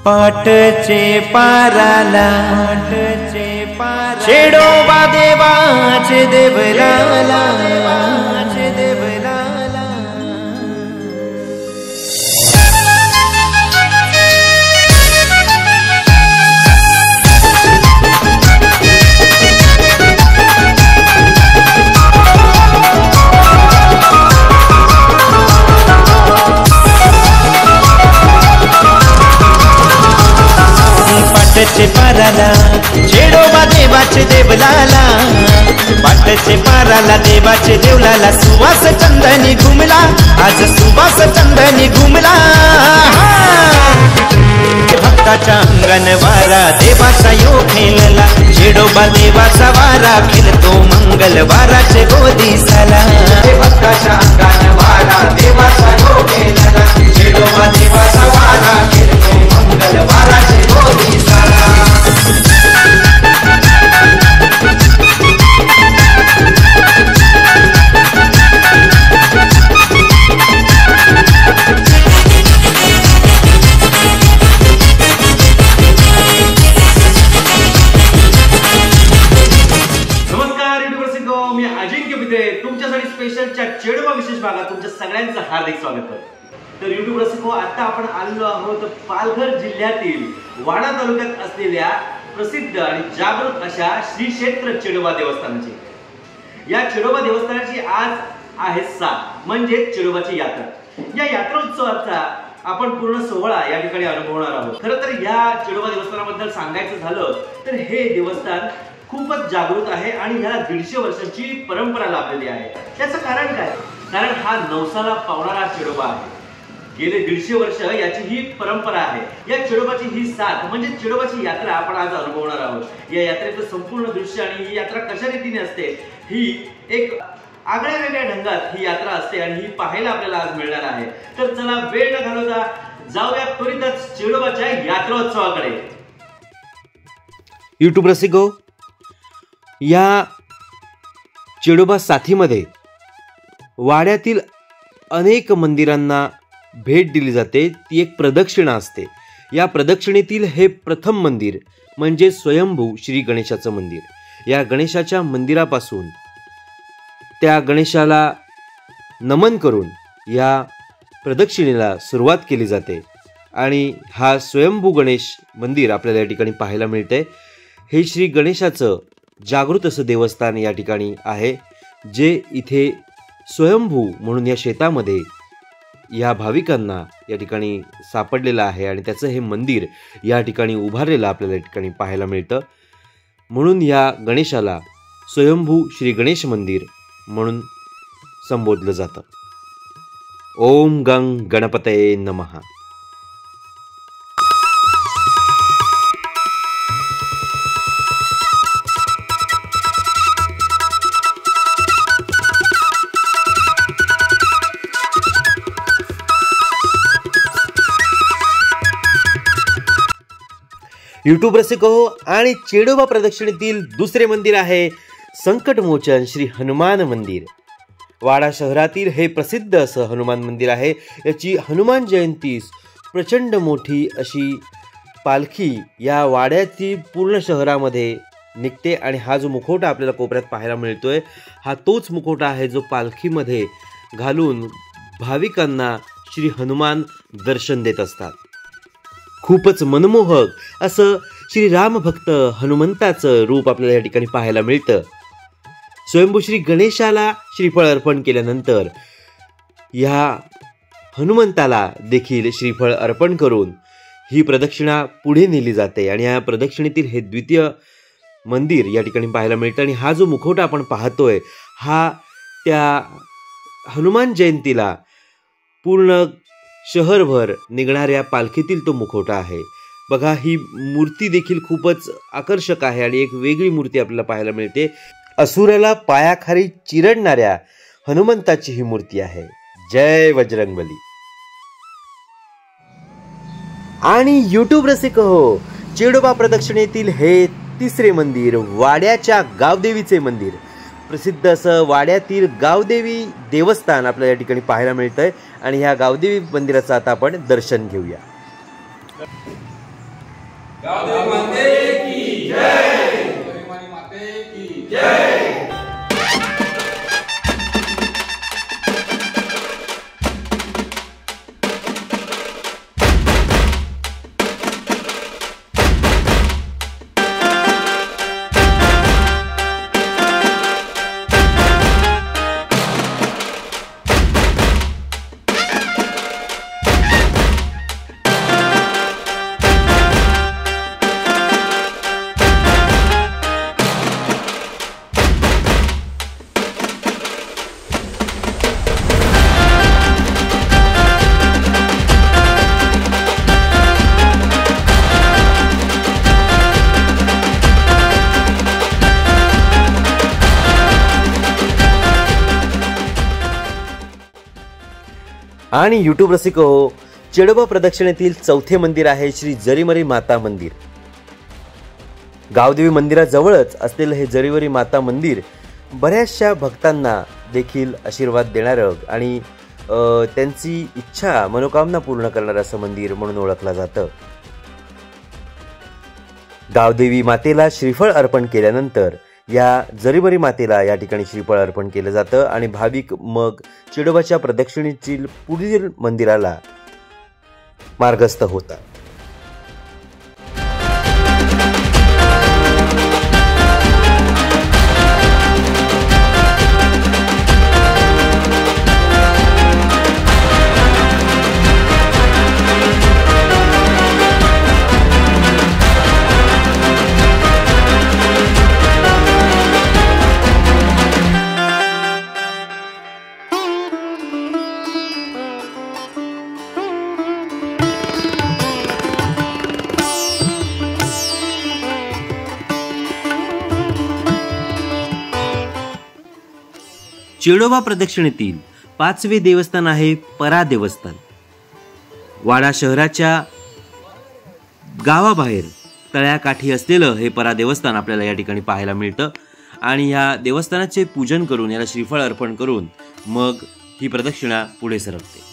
पाटचे पाराला चेडोबा देवाचे देवलाला पाटचे पाराला चेडोबा देवाचे देवलाला पाटचे पाराला देवाचे देवलाला सुवास चंदनी घुमला आज सुवास चंदनी घुमला भक्ताच्या अंगण वारा देवाचा यो खेळला चेडोबा देवाचा वारा खेळतो मंगलवाराचे गोदी साला भक्ताच्या अंगण वारा देवाचा यो खेळला चेडोबा देवाचा वारा खेळतो मंगलवाराचे गोदी साला तुमच्यासाठी स्पेशलच्या चेडोबा विशेष भागात तुमच्या सगळ्यांचं हार्दिक स्वागत करतो। तर युट्यूब रसिको, आता आपण आलेलो आहोत पालघर जिल्ह्यातील वाडा तालुक्यात असलेल्या प्रसिद्ध आणि जागृत अशा श्री क्षेत्र चेडोबा देवस्थानाची। या चेडोबा देवस्थानाची आज आहे 7 म्हणजे चेडोबाची यात्रा। या यात्रा उत्सवाचा आपण पूर्ण सोहळा या ठिकाणी अनुभवणार आहोत। खरं तर या चेडोबा देवस्थानाबद्दल सांगायचं झालं तर हे देवस्थान खूपच जागृत आहे आणि याला 150 वर्षांची परंपरा लाभलेली आहे। त्याचं कारण काय? कारण हा नवसाला पावणारा चेडोबा आहे। गेले 150 वर्ष याची ही परंपरा आहे। या चेडोबाची ही 7 म्हणजे चेडोबाची यात्रा आपण आज अनुभवणार आहोत। या यात्रेचं संपूर्ण दृश्य आणि ही यात्रा कशा रीतीने असते ही एक आगळ्या वेगळ्या ढंगात ही यात्रा असते आणि ही पाहायला आपल्याला आज मिळणार आहे। तर चला वेळ न घालवता जाऊया त्वरितच चेडोबाच्या यात्रोत्सवाकडे। यूट्यूब रसिको, या चेडोबा साथीमध्ये वाड्यातील अनेक मंदिरांना भेट दिली जाते। ती एक प्रदक्षिणा असते। या प्रदक्षिणेतील हे प्रथम मंदिर म्हणजे स्वयंभू श्री गणेशाचं मंदिर। या गणेशाच्या मंदिरापासून त्या गणेशाला नमन करून या प्रदक्षिणेला सुरुवात केली जाते आणि हा स्वयंभू गणेश मंदिर आपल्याला या ठिकाणी पाहायला मिळते। हे श्री गणेशाचं जागृत असं देवस्थान या ठिकाणी आहे, जे इथे स्वयंभू म्हणून या शेतामध्ये या भाविकांना या ठिकाणी सापडलेलं आहे आणि त्याचं हे मंदिर या ठिकाणी उभारलेलं आपल्याला या ठिकाणी पाहायला मिळतं। म्हणून या गणेशाला स्वयंभू श्री गणेश मंदिर म्हणून संबोधलं जातं। ओम गंग गणपतये नमः। यूट्यूब रसिको, आणि चेडोबा प्रदक्षिणेतील दुसरे मंदिर आहे संकटमोचन श्री हनुमान मंदिर। वाडा शहरातील हे प्रसिद्ध असं हनुमान मंदिर आहे। याची हनुमान जयंतीस प्रचंड मोठी अशी पालखी या वाड्याची पूर्ण शहरामध्ये निघते आणि हा जो मुखवटा आपल्याला कोपऱ्यात पाहायला मिळतोय हा तोच मुखवटा आहे जो पालखीमध्ये घालून भाविकांना श्री हनुमान दर्शन देत असतात। खूपच मनमोहक असं श्री रामभक्त हनुमंताचं रूप आपल्याला या ठिकाणी पाहायला मिळतं। स्वयंभू श्री गणेशाला श्रीफळ अर्पण केल्यानंतर या हनुमंताला देखील श्रीफळ अर्पण करून ही प्रदक्षिणा पुढे नेली जाते आणि या प्रदक्षिणेतील हे द्वितीय मंदिर या ठिकाणी पाहायला मिळतं। आणि हा जो मुखवटा आपण पाहतोय हा त्या हनुमान जयंतीला पूर्ण शहरभर निघणाऱ्या पालखीतील तो मुखवटा आहे। बघा, ही मूर्ती देखील खूपच आकर्षक आहे आणि एक वेगळी मूर्ती आपल्याला पाहायला मिळते। असुराला पायाखाली चिरडणाऱ्या हनुमंताची ही मूर्ती आहे। जय बजरंगबली। आणि यूट्यूब रसिक हो, चेडोबा प्रदक्षिणेतील हे तिसरे मंदिर वाड्याच्या गावदेवीचे मंदिर, प्रसिद्ध असं वाड्यातील गावदेवी देवस्थान आपल्याला या ठिकाणी पाहायला मिळतंय आणि ह्या गावदेवी मंदिराचं आता आपण दर्शन घेऊया। आणि यूट्यूब रसिक हो, चेडोबा प्रदक्षिणेतील चौथे मंदिर आहे श्री जरीमरी माता मंदिर. गावदेवी मंदिराजवळच असलेलं हे जरीमरी माता मंदिर बऱ्याचशा भक्तांना देखील आशीर्वाद देणारं आणि त्यांची इच्छा मनोकामना पूर्ण करणारं असं मंदिर म्हणून ओळखलं जातं. गावदेवी मातेला श्रीफळ अर्पण केल्यानंतर या जरीमरी मातेला या ठिकाणी श्रीफळ अर्पण केलं जातं आणि भाविक मग चेडोबाच्या प्रदक्षिणेतील पुढील मंदिराला मार्गस्थ होतात. चेडोबा प्रदक्षिणेतील 5वे देवस्थान आहे परा देवस्थान. वाडा शहराच्या गावाबाहेर तळ्याकाठी असलेलं हे परा देवस्थान आपल्याला या ठिकाणी पाहायला मिळतं आणि या देवस्थानाचे पूजन करून याला श्रीफळ अर्पण करून मग ही प्रदक्षिणा पुढे सरकते.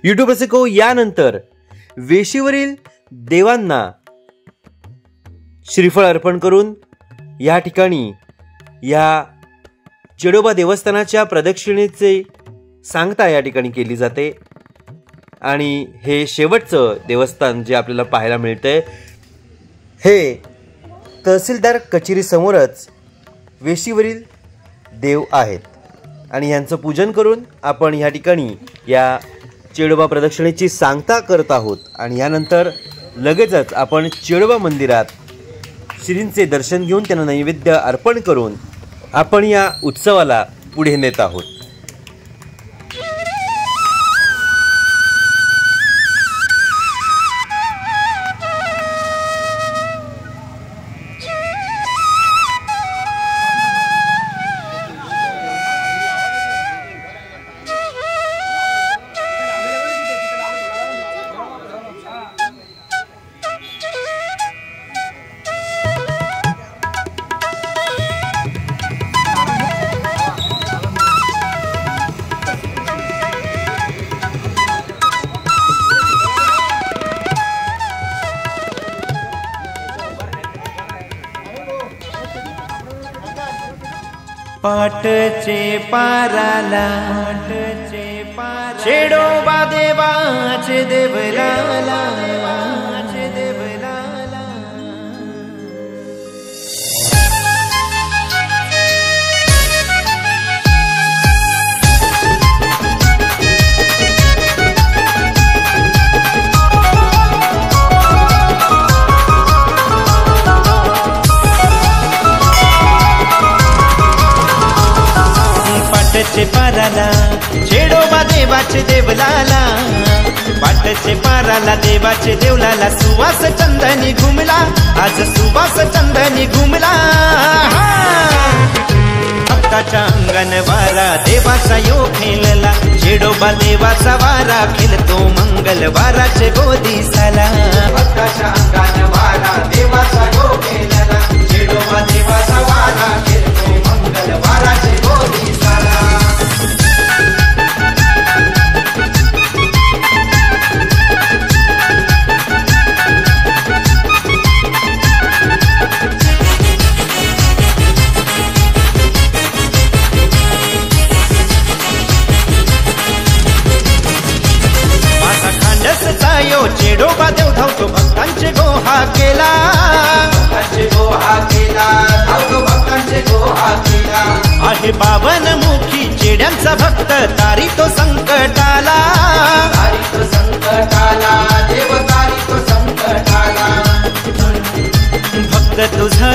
यूट्यूब रसिको, यानंतर वेशीवरील देवांना श्रीफळ अर्पण करून या ठिकाणी या चेडोबा देवस्थानाच्या प्रदक्षिणेचे सांगता या ठिकाणी केली जाते. आणि हे शेवटचं देवस्थान जे आपल्याला पाहायला मिळतंय हे तहसीलदार कचेरी समोरच वेशीवरील देव आहेत आणि यांचं पूजन करून आपण या ठिकाणी या चेडोबा प्रदक्षिणेची सांगता करत आहोत. आणि यानंतर लगेचच आपण चेडोबा मंदिरात श्रींचे दर्शन घेऊन त्यांना नैवेद्य अर्पण करून आपण या उत्सवाला पुढे नेत आहोत. पाटचे पाराला चेडोबा देवाचे देवलाला पाटचे पाराला चेडोबा देवाचे देवलाला पाटचे पाराला देवाचे देवलाला सुवास चंदनी घुमला आज सुवास चंदनी घुमला भक्ताच्या अंगण वारा देवाचा यो खेळला चेडोबा देवाचा वारा खेळतो मंगलवाराचे गोदी साला भक्ताच्या अंगण वारा देवाचा यो खेळला चेडोबा देवाचा वारा खेळतो मंगलवाराचे गोदी साला चेडोबा देव धावतो भक्तांचे गोहा केला धावतो भक्तांचे गोहा केला आहे बावन मुखी चेड्यांचा भक्त तारी तो संकटाला देव तारी तो संकटाला भक्त तुझा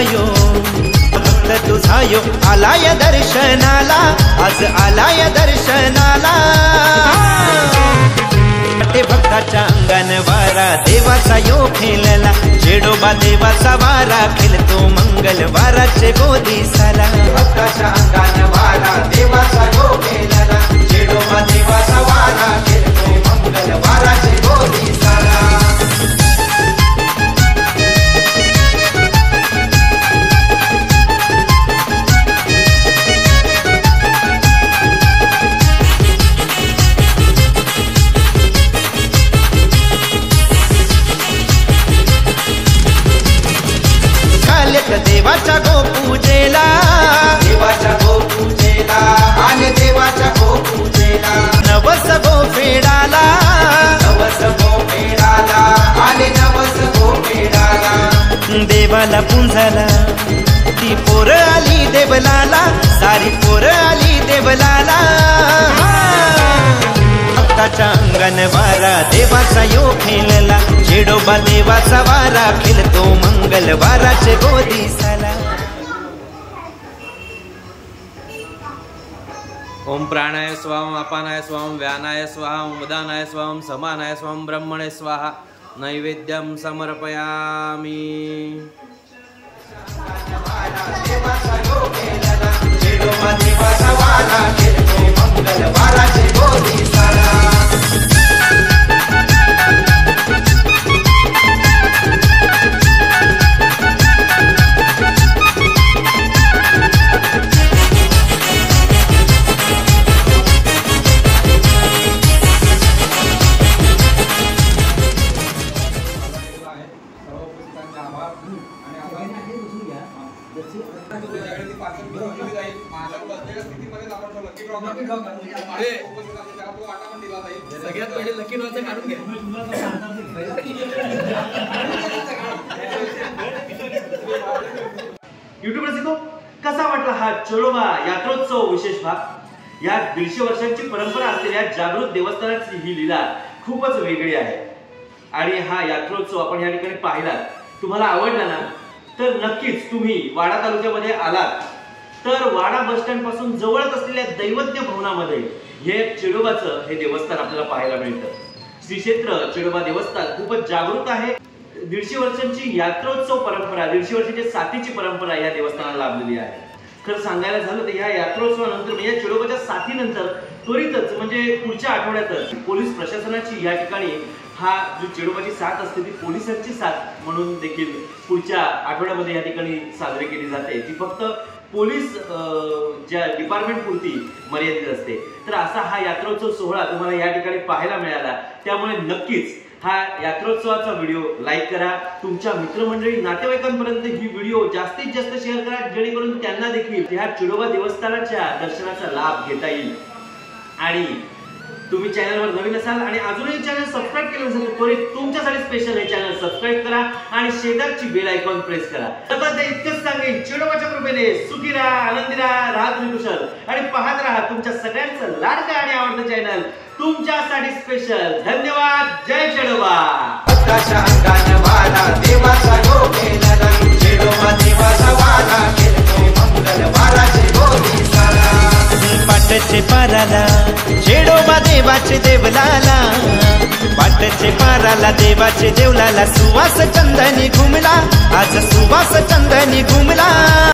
यो आलाय दर्शनाला आज आलाय दर्शनाला भक्ताच्या अंगण वारा देवाचा यो खेळला चेडोबा देवाचा वारा खेळतो मंगलवाराचे गोदी साला भक्ताच्या अंगण वारा देवाचा यो खेळला चेडोबा देवाचा वारा खेळतो मंगलवाराचे गोदी साला देवाच्या गोपूजेला आणि देवाच्या गोपूजेला नवस गो फेडाला आणि नवस गो फेडाला देवाला पुंजाला ती पोर आली देवलाला सारी पोर आली देवलाला भक्ताच्या अंगण वारा देवाचा यो खेळला चेडोबा देवाचा वारा खेळतो मंगलवाराचे गोदी साला. ओम प्राणाय स्वाहा अपानाय स्वाहा व्यानाय स्वाहा उदानाय स्वाहा समानाय स्वाहा ब्रह्मणे स्वाहा नैवेद्यम समर्पयामि. सगळ्यात पहिले लकी ड्रॉचा काढून घ्या. युट्यूब रसिको, कसा वाटला हा चेडोबा यात्रोत्सव विशेष भाग? या 150 वर्षांची परंपरा असलेल्या जागृत देवस्थानाची ही लीला खूपच वेगळी आहे. आणि हा यात्रोत्सव आपण या ठिकाणी पाहिला, तुम्हाला आवडला ना? तर नक्कीच तुम्ही वाडा तालुक्यामध्ये आलात तर वाडा बस स्टँड पासून जवळच असलेल्या दैवज्ञ भवनामध्ये हे चेडोबाचं हे देवस्थान आपल्याला पाहायला मिळतं. श्री क्षेत्र चेडोबा देवस्थान खूपच जागृत आहे. 150 वर्षांची यात्रोत्सव परंपरा, 150 वर्षांची साथीची परंपरा या देवस्थानाला लाभलेली आहे. खरं सांगायला झालं तर या यात्रोत्सवानंतर म्हणजे या चेडोबाच्या साथीनंतर त्वरितच म्हणजे पुढच्या आठवड्यातच पोलीस प्रशासनाची या ठिकाणी हा जो चेडोबाची साथ असते ती पोलिसांची साथ म्हणून देखील पुढच्या आठवड्यामध्ये या ठिकाणी साजरी केली जाते. ती फक्त पोलीस ज्या डिपार्टमेंट पुरती मर्यादित असते. तर असा हा यात्रोत्सव सोहळा तुम्हाला या ठिकाणी पाहायला मिळाला. त्यामुळे नक्कीच हा यात्रोत्सवाचा व्हिडिओ लाईक करा, तुमच्या मित्रमंडळी नातेवाईकांपर्यंत ही व्हिडिओ जास्तीत जास्त शेअर करा, जेणेकरून त्यांना देखील ह्या चेडोबा देवस्थानाच्या दर्शनाचा लाभ घेता येईल. आणि तुम्ही चॅनलवर नवीन असाल आणि अजूनही चॅनल सबस्क्राईब केलं नसेल तर त्वरित तुमच्यासाठी स्पेशल हे चॅनल सबस्क्राईब करा आणि शेजारची बेल आयकॉन प्रेस करा. तर इतकंच सांगेन, चेडोबाच्या कृपेने सुखी राहा, आनंदी राहा, राहा तुम्ही कुशल आणि पाहत राहा तुमच्या सगळ्यांचं लाडकं आणि आवडतं चॅनल तुमच्यासाठी स्पेशल. धन्यवाद. जय चेडोबा. भक्ताच्या अंगानं वारा देवाचा योग केलेला, चेडोबा देवाचा वारा खेळतो मंगलवाराचे गोदी सारा. पाटचे पाराला चेडोबा देवाचे देवलाला, पाटचे पाराला देवाचे देवलाला सुवास चंदनी घुमला, आज सुवास चंदनी घुमला.